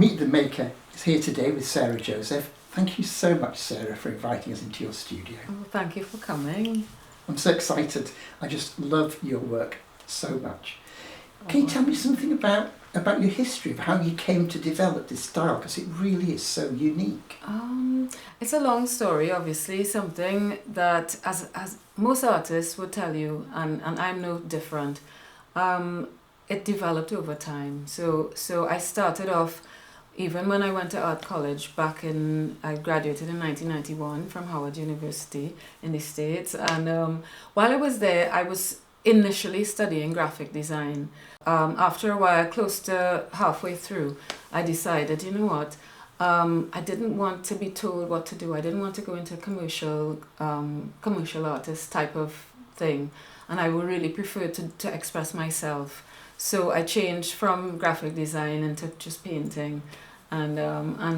Meet the Maker is here today with Sarah Joseph. Thank you so much, Sarah, for inviting us into your studio. Oh, thank you for coming. I'm so excited. I just love your work so much. Can you tell me something about your history, of how you came to develop this style? Because it really is so unique. It's a long story, obviously, something that as most artists would tell you, and I'm no different, it developed over time. So I started off, even when I went to art college I graduated in 1991 from Howard University in the States. And while I was there, I was initially studying graphic design. After a while, close to halfway through, I decided, you know what, I didn't want to be told what to do. I didn't want to go into a commercial artist type of thing. And I would really prefer to express myself. So I changed from graphic design into just painting. And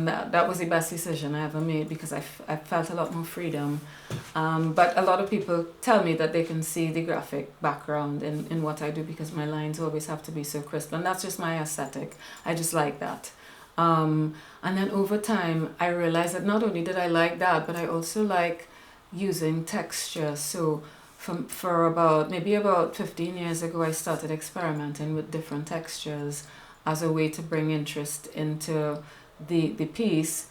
that was the best decision I ever made, because I felt a lot more freedom. But a lot of people tell me that they can see the graphic background in what I do, because my lines always have to be so crisp. And that's just my aesthetic. I just like that. And then over time, I realized that not only did I like that, but I also like using texture. So for about 15 years ago, I started experimenting with different textures as a way to bring interest into the piece.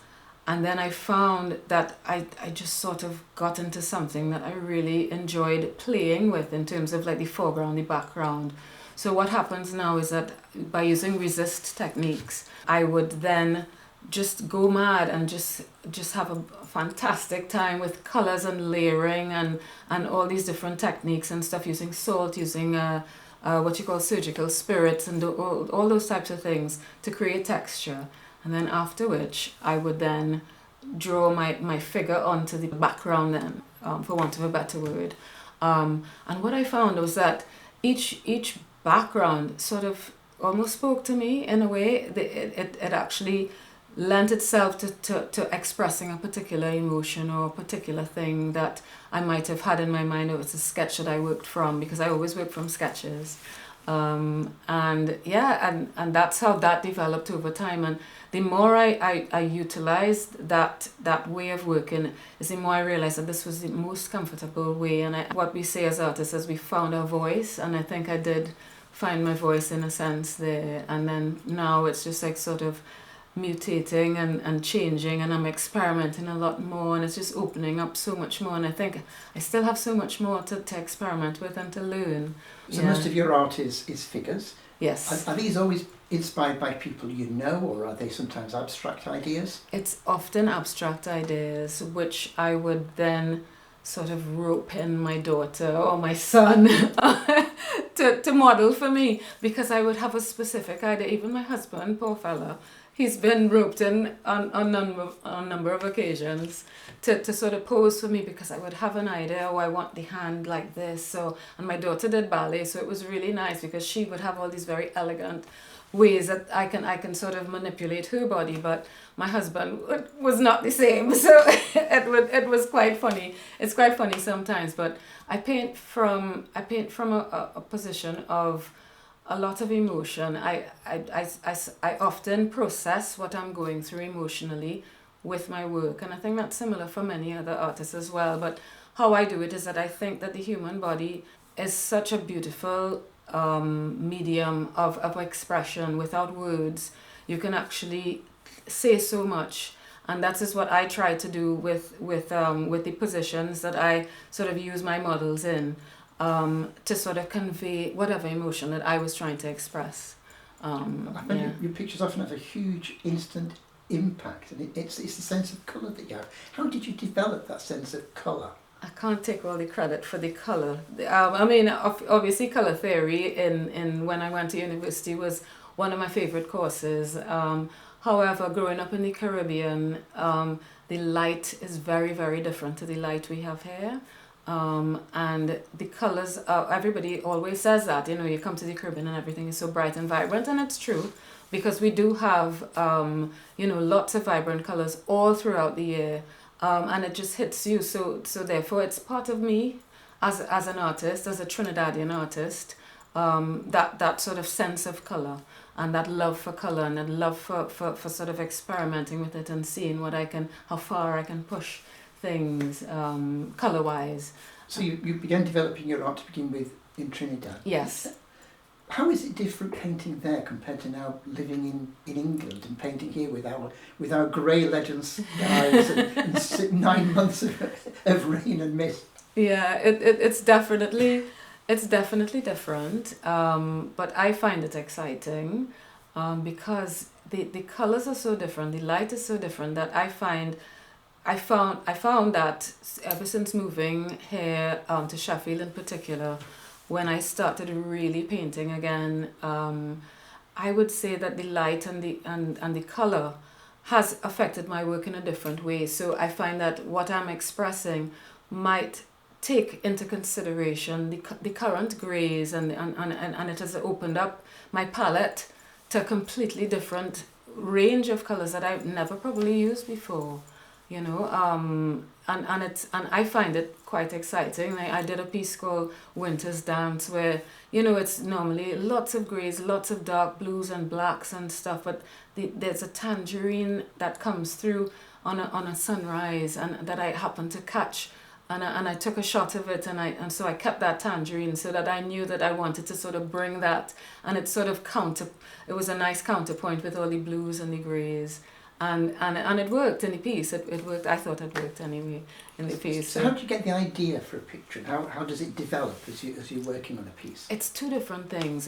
And then I found that I just sort of got into something that I really enjoyed playing with, in terms of like the foreground, the background. So what happens now is that by using resist techniques, I would then just go mad and just have a fantastic time with colors and layering and all these different techniques and stuff, using salt, using what you call surgical spirits, and all those types of things to create texture. And then after which, I would then draw my figure onto the background then, for want of a better word. And what I found was that each background sort of almost spoke to me in a way. It actually lent itself to expressing a particular emotion or a particular thing that I might have had in my mind. It was a sketch that I worked from, because I always work from sketches. And that's how that developed over time. And the more I utilized that way of working, is the more I realized that this was the most comfortable way. And what we say as artists is we found our voice, and I think I did find my voice in a sense there. And then now it's just like sort of mutating and changing, and I'm experimenting a lot more, and it's just opening up so much more. And I think I still have so much more to experiment with and to learn. So most of your art is figures? Yes. Are these always inspired by people you know, or are they sometimes abstract ideas? It's often abstract ideas, which I would then sort of rope in my daughter or my son to model for me, because I would have a specific idea. Even my husband, poor fella, he's been roped in on a number of occasions to sort of pose for me, because I would have an idea, I want the hand like this. So, and my daughter did ballet, so it was really nice, because she would have all these very elegant ways that I can sort of manipulate her body, but my husband was not the same. So it was quite funny. It's quite funny sometimes, but I paint from a position of a lot of emotion. I often process what I'm going through emotionally with my work, and I think that's similar for many other artists as well. But how I do it is that I think that the human body is such a beautiful medium of expression. Without words, you can actually say so much, and that is what I try to do with the positions that I sort of use my models in. To sort of convey whatever emotion that I was trying to express. Your pictures often have a huge instant impact, and it's the sense of colour that you have. How did you develop that sense of colour? I can't take all the credit for the colour. Obviously colour theory in when I went to university was one of my favourite courses. However, growing up in the Caribbean, the light is very, very different to the light we have here. And the colours, everybody always says that, you come to the Caribbean and everything is so bright and vibrant, and it's true, because we do have, lots of vibrant colours all throughout the year, and it just hits you. So therefore it's part of me as an artist, as a Trinidadian artist, that sort of sense of colour and that love for colour and that love for sort of experimenting with it and seeing how far I can push things colour-wise. So you began developing your art to begin with in Trinidad. Yes. How is it different painting there compared to now living in England and painting here with our grey-leaden skies and 9 months of rain and mist? Yeah, it's definitely different, but I find it exciting because the colours are so different, the light is so different that I found that ever since moving here to Sheffield in particular, when I started really painting again, I would say that the light and the colour has affected my work in a different way. So I find that what I'm expressing might take into consideration the current greys and it has opened up my palette to a completely different range of colours that I've never probably used before. And I find it quite exciting. I did a piece called Winter's Dance where, it's normally lots of greys, lots of dark blues and blacks and stuff, but there's a tangerine that comes through on a sunrise and that I happened to catch. And I took a shot of it and so I kept that tangerine so that I knew that I wanted to sort of bring that, and it sort of it was a nice counterpoint with all the blues and the greys. And it worked in the piece. It worked. I thought it worked anyway in the piece. So how do you get the idea for a picture? And how does it develop as you're working on a piece? It's two different things.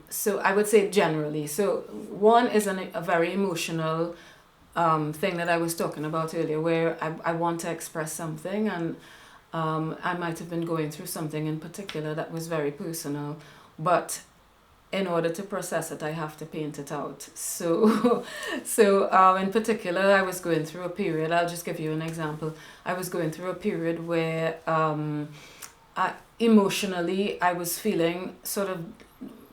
So I would say generally. So one is a very emotional thing that I was talking about earlier, where I want to express something, and I might have been going through something in particular that was very personal, but in order to process it, I have to paint it out. So in particular, I was going through a period, I'll just give you an example. I was going through a period where emotionally I was feeling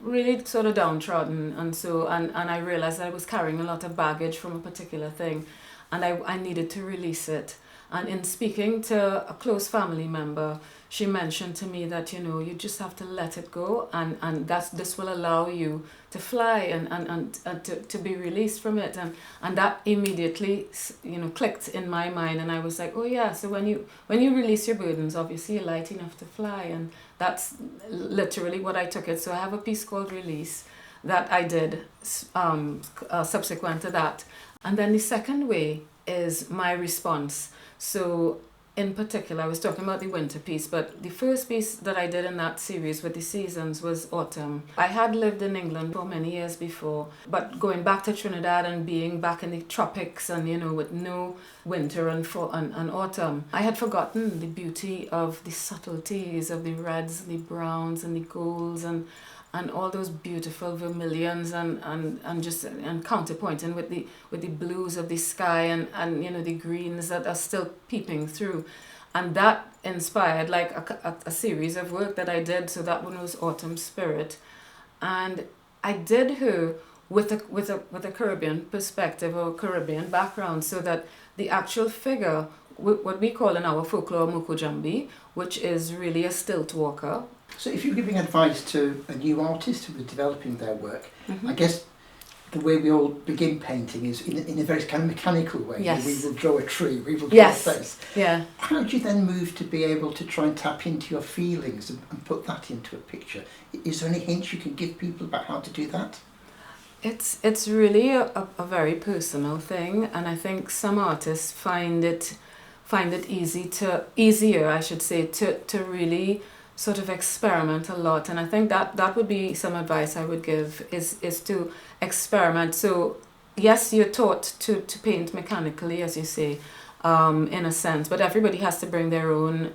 really downtrodden, and I realized that I was carrying a lot of baggage from a particular thing, and I needed to release it. And in speaking to a close family member, she mentioned to me that, you just have to let it go, and this will allow you to fly and to be released from it. And that immediately, clicked in my mind, and I was like, oh yeah, so when you release your burdens, obviously you're light enough to fly, and that's literally what I took it. So I have a piece called Release that I did subsequent to that. And then the second way is my response. So in particular, I was talking about the winter piece, but the first piece that I did in that series with the seasons was autumn. I had lived in England for many years before, but going back to Trinidad and being back in the tropics and, with no winter and autumn, I had forgotten the beauty of the subtleties of the reds, the browns and the golds and all those beautiful vermilions and counterpointing with the blues of the sky and the greens that are still peeping through, and that inspired like a series of work that I did. So that one was Autumn Spirit, and I did her with a Caribbean perspective or Caribbean background, so that the actual figure, what we call in our folklore Mocko Jumbie, which is really a stilt walker. So if you're giving advice to a new artist who is developing their work, I guess the way we all begin painting is in a very kind of mechanical way. Yes. We will draw a tree, we will draw a face. Yeah. How do you then move to be able to try and tap into your feelings and put that into a picture? Is there any hints you can give people about how to do that? It's really a very personal thing, and I think some artists find it easier, I should say, to really sort of experiment a lot. And I think that would be some advice I would give is to experiment. So yes, you're taught to paint mechanically, as you say, in a sense, but everybody has to bring their own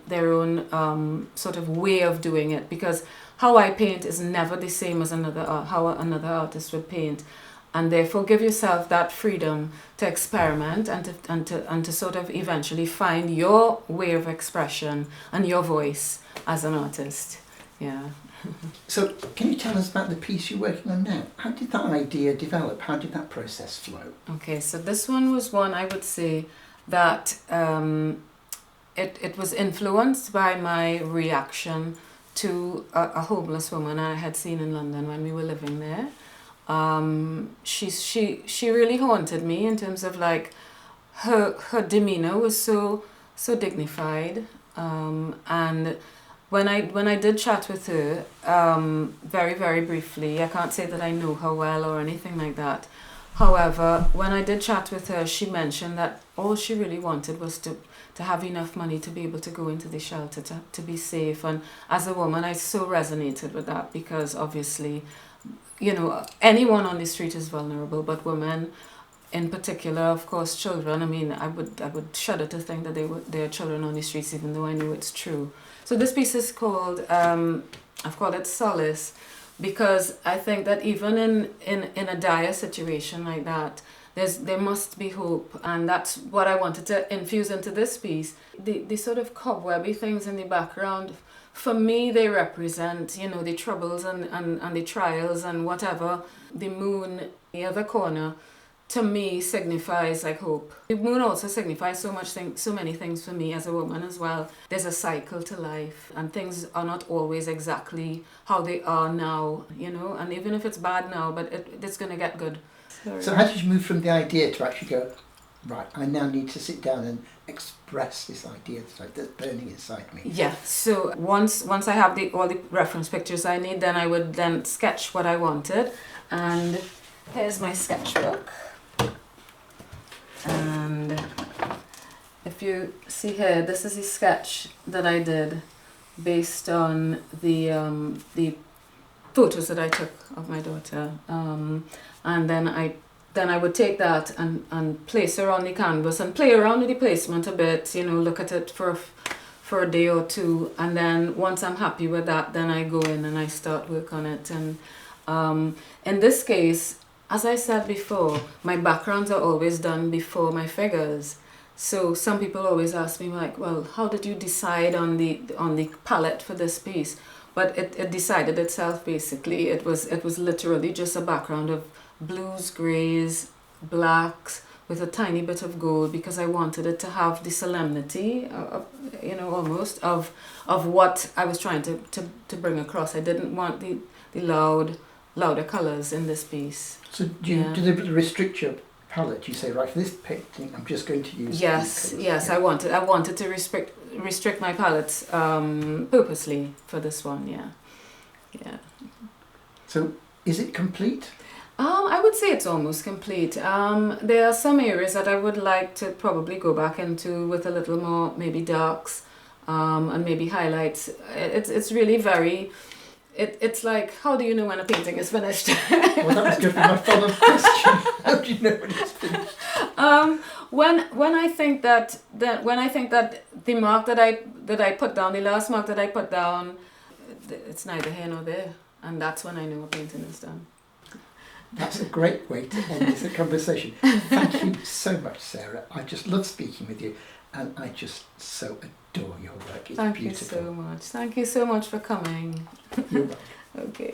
sort of way of doing it, because how I paint is never the same as how another artist would paint. And therefore give yourself that freedom to experiment and to sort of eventually find your way of expression and your voice as an artist. Yeah. So can you tell us about the piece you're working on now? How did that idea develop? How did that process flow? Okay, so this one was one I would say that it was influenced by my reaction to a homeless woman I had seen in London when we were living there. She really haunted me in terms of like her demeanor was so dignified, and when I did chat with her, very, very briefly, I can't say that I know her well or anything like that. However, when I did chat with her, she mentioned that all she really wanted was to have enough money to be able to go into the shelter, to be safe. And as a woman, I so resonated with that, because obviously, you know, anyone on the street is vulnerable, but women in particular, of course, children. I mean, I would shudder to think that there are children on the streets, even though I know it's true. So this piece is called, I've called it Solace, because I think that even in a dire situation like that, there must be hope, and that's what I wanted to infuse into this piece. The sort of cobwebby things in the background, for me, they represent, you know, the troubles and the trials and whatever. The moon in the other corner, to me, signifies like hope. The moon also signifies so many things for me as a woman as well. There's a cycle to life, and things are not always exactly how they are now, you know, and even if it's bad now, but it's going to get good. So how did you move from the idea to actually go, right, I now need to sit down and express this idea that's burning inside me? Yeah, so once I have all the reference pictures I need, then I would then sketch what I wanted. And here's my sketchbook. And if you see here, this is a sketch that I did based on the photos that I took of my daughter. And then I would take that and place her on the canvas and play around with the placement a bit, you know, look at it for a day or two, and then once I'm happy with that, then I go in and I start work on it. And in this case, as I said before, my backgrounds are always done before my figures. So some people always ask me like, well, how did you decide on the palette for this piece? But it decided itself basically. It was literally just a background of blues, greys, blacks, with a tiny bit of gold, because I wanted it to have the solemnity, you know, almost of what I was trying to bring across. I didn't want the louder colours in this piece. So do you deliberately restrict your palette? You say, right, for this painting, I'm just going to use yes, these colours. yes. I wanted to restrict my palettes purposely for this one. Yeah. So is it complete? I would say it's almost complete. There are some areas that I would like to probably go back into with a little more maybe darks, and maybe highlights. It's really very. It's like, how do you know when a painting is finished? Well, that was going to be my follow-up question. How do you know when it's finished? When I think that the mark that I put down, the last mark that I put down, it's neither here nor there, and that's when I know a painting is done. That's a great way to end this conversation. Thank you so much, Sarah. I just love speaking with you, and I just so adore your work. It's Thank beautiful. you so much. Thank you so much for coming. You're welcome. Okay.